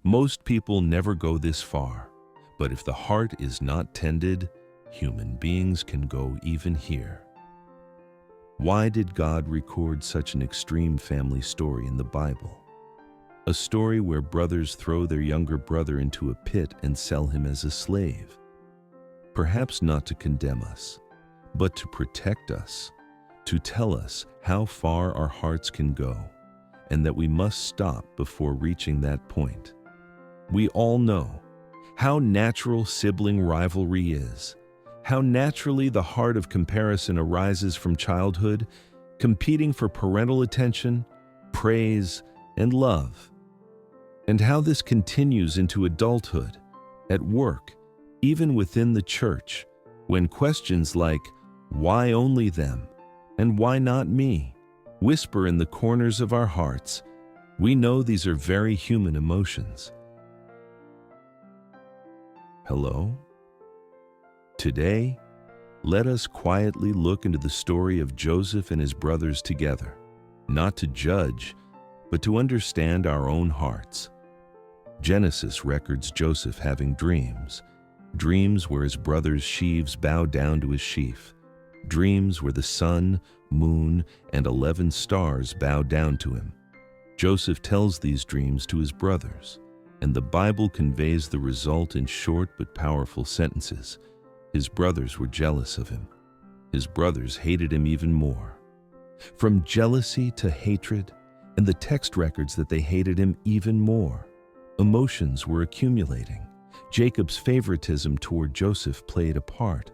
Most people never go this far, but if the heart is not tended, human beings can go even here. Why did God record such an extreme family story in the Bible? A story where brothers throw their younger brother into a pit and sell him as a slave. Perhaps not to condemn us, but to protect us, to tell us how far our hearts can go, and that we must stop before reaching that point. We all know how natural sibling rivalry is, how naturally the heart of comparison arises from childhood, competing for parental attention, praise, and love, and how this continues into adulthood, at work, even within the church, when questions like, "Why only them?" and "Why not me?" whisper in the corners of our hearts. We know these are very human emotions. Hello? Today, let us quietly look into the story of Joseph and his brothers together, not to judge, but to understand our own hearts. Genesis records Joseph having dreams where his brothers' sheaves bow down to his sheaf, dreams where the sun, moon, and 11 stars bow down to him. Joseph tells these dreams to his brothers, and the Bible conveys the result in short but powerful sentences. His brothers were jealous of him. His brothers hated him even more. From jealousy to hatred, and the text records that they hated him even more. Emotions were accumulating. Jacob's favoritism toward Joseph played a part.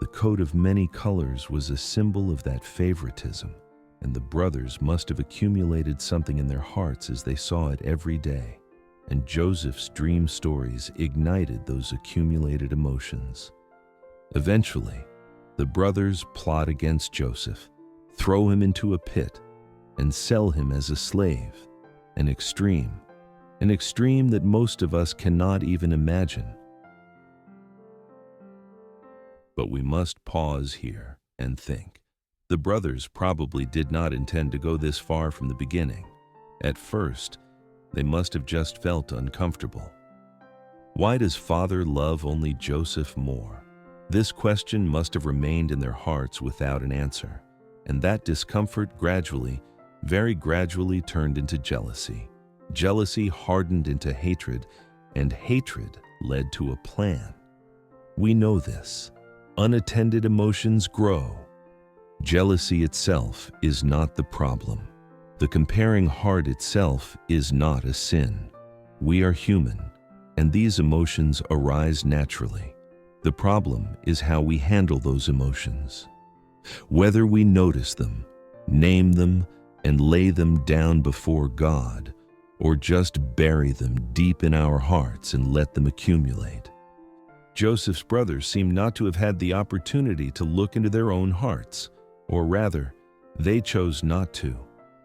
The coat of many colors was a symbol of that favoritism, and the brothers must have accumulated something in their hearts as they saw it every day. And Joseph's dream stories ignited those accumulated emotions. Eventually, the brothers plot against Joseph, throw him into a pit, and sell him as a slave. An extreme that most of us cannot even imagine. But we must pause here and think. The brothers probably did not intend to go this far from the beginning. At first, they must have just felt uncomfortable. Why does Father love only Joseph more? This question must have remained in their hearts without an answer, and that discomfort very gradually turned into jealousy. Jealousy hardened into hatred, and hatred led to a plan. We know this. Unattended emotions grow. Jealousy itself is not the problem. The comparing heart itself is not a sin. We are human, and these emotions arise naturally. The problem is how we handle those emotions. Whether we notice them, name them, and lay them down before God, or just bury them deep in our hearts and let them accumulate. Joseph's brothers seem not to have had the opportunity to look into their own hearts, or rather, they chose not to.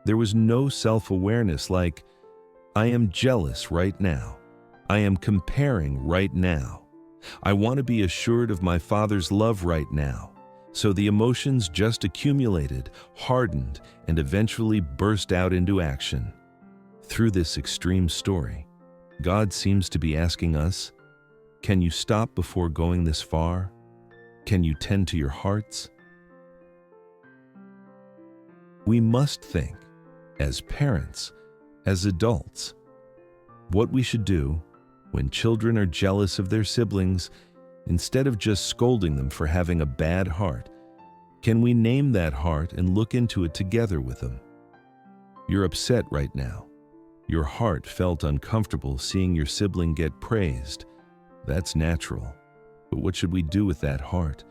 There was no self-awareness like, I am jealous right now. I am comparing right now. I want to be assured of my Father's love right now. So the emotions just accumulated, hardened, and eventually burst out into action. Through this extreme story, God seems to be asking us, can you stop before going this far? Can you tend to your hearts? We must think, as parents, as adults, what we should do when children are jealous of their siblings. Instead of just scolding them for having a bad heart, can we name that heart and look into it together with them? You're upset right now. Your heart felt uncomfortable seeing your sibling get praised. That's natural. But what should we do with that heart?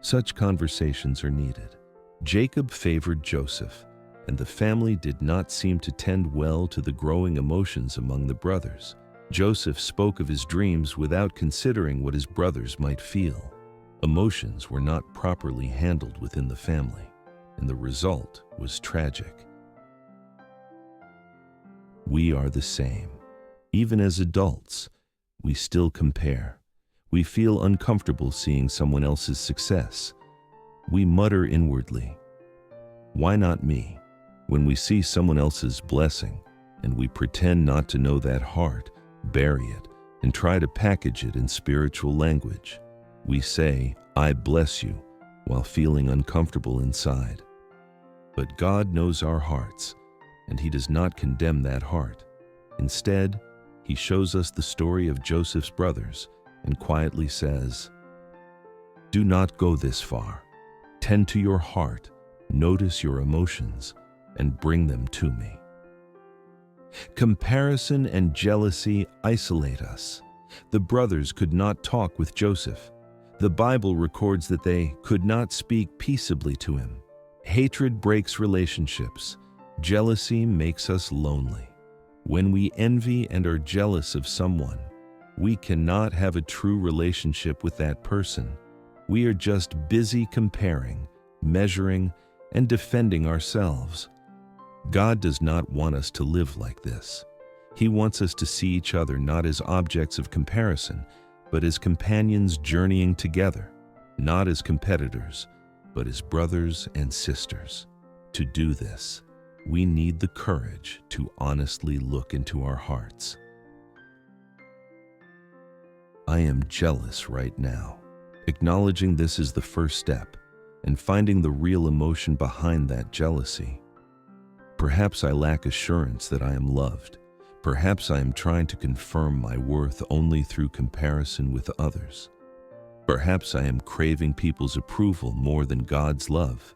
Such conversations are needed. Jacob favored Joseph, and the family did not seem to tend well to the growing emotions among the brothers. Joseph spoke of his dreams without considering what his brothers might feel. Emotions were not properly handled within the family, and the result was tragic. We are the same. Even as adults, we still compare. We feel uncomfortable seeing someone else's success. We mutter inwardly, "Why not me?" when we see someone else's blessing, and we pretend not to know that heart bury it, and try to package it in spiritual language. We say, "I bless you," while feeling uncomfortable inside. But God knows our hearts, and He does not condemn that heart. Instead, He shows us the story of Joseph's brothers and quietly says, "Do not go this far. Tend to your heart, notice your emotions, and bring them to me." Comparison and jealousy isolate us. The brothers could not talk with Joseph. The Bible records that they could not speak peaceably to him. Hatred breaks relationships. Jealousy makes us lonely. When we envy and are jealous of someone, we cannot have a true relationship with that person. We are just busy comparing, measuring, and defending ourselves. God does not want us to live like this. He wants us to see each other not as objects of comparison, but as companions journeying together, not as competitors, but as brothers and sisters. To do this, we need the courage to honestly look into our hearts. I am jealous right now. Acknowledging this is the first step, and finding the real emotion behind that jealousy. Perhaps I lack assurance that I am loved. Perhaps I am trying to confirm my worth only through comparison with others. Perhaps I am craving people's approval more than God's love.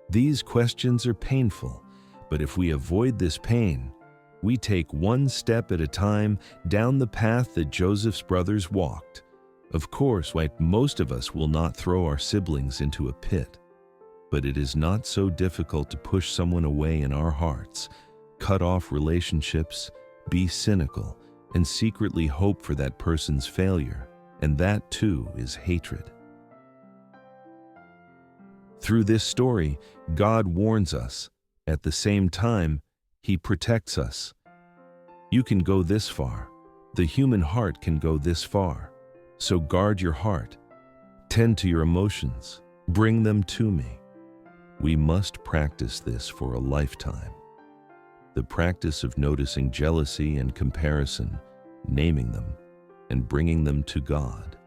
These questions are painful, but if we avoid this pain, we take one step at a time down the path that Joseph's brothers walked. Of course, like most of us will not throw our siblings into a pit, but it is not so difficult to push someone away in our hearts, cut off relationships, be cynical, and secretly hope for that person's failure, and that too is hatred. Through this story, God warns us. At the same time, He protects us. You can go this far. The human heart can go this far. So guard your heart. Tend to your emotions. Bring them to me. We must practice this for a lifetime. The practice of noticing jealousy and comparison, naming them, and bringing them to God.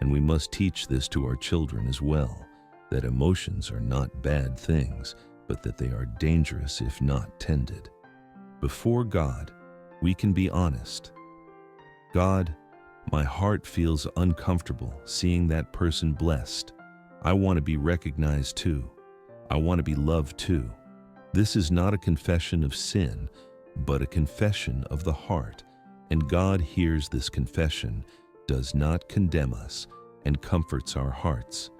And we must teach this to our children as well, that emotions are not bad things, but that they are dangerous if not tended. Before God, we can be honest. God, my heart feels uncomfortable seeing that person blessed. I want to be recognized too. I want to be loved too. This is not a confession of sin, but a confession of the heart. And God hears this confession, does not condemn us, and comforts our hearts.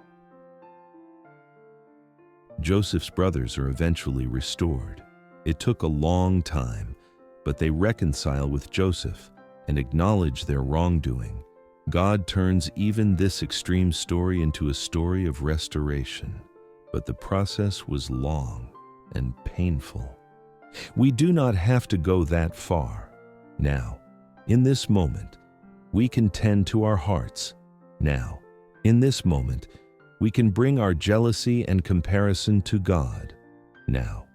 Joseph's brothers are eventually restored. It took a long time, but they reconcile with Joseph and acknowledge their wrongdoing. God turns even this extreme story into a story of restoration, but the process was long and painful. We do not have to go that far. Now, in this moment, we can tend to our hearts. Now, in this moment, we can bring our jealousy and comparison to God. Now,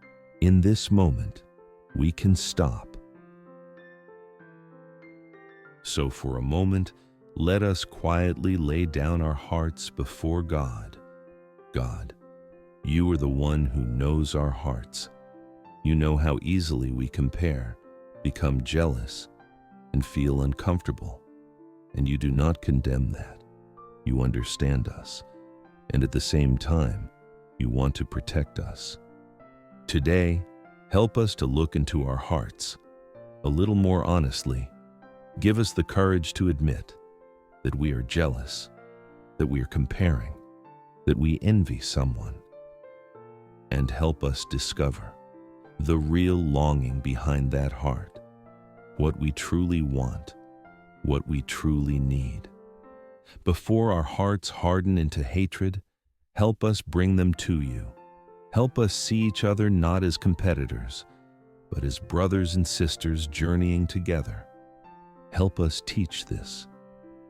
in this moment, we can stop. So for a moment, let us quietly lay down our hearts before God. God, You are the one who knows our hearts. You know how easily we compare, become jealous, and feel uncomfortable. And You do not condemn that. You understand us. And at the same time, You want to protect us. Today, help us to look into our hearts a little more honestly. Give us the courage to admit that we are jealous, that we are comparing, that we envy someone. And help us discover the real longing behind that heart, what we truly want, what we truly need. Before our hearts harden into hatred, help us bring them to You. Help us see each other not as competitors, but as brothers and sisters journeying together. Help us teach this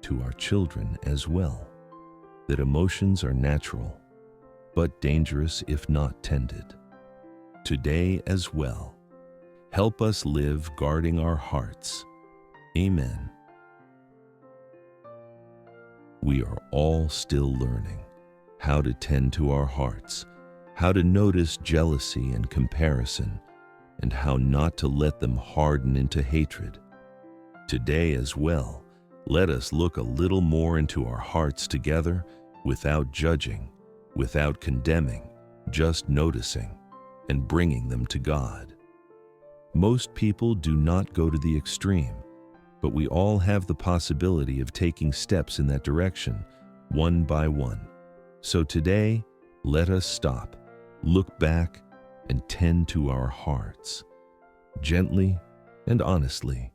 to our children as well, that emotions are natural, but dangerous if not tended. Today as well, help us live guarding our hearts, Amen. We are all still learning how to tend to our hearts, how to notice jealousy and comparison, and how not to let them harden into hatred. Today as well, let us look a little more into our hearts together, without judging, without condemning, just noticing and bringing them to God. Most people do not go to the extreme, but we all have the possibility of taking steps in that direction, one by one. So today, let us stop, look back, and tend to our hearts, gently and honestly.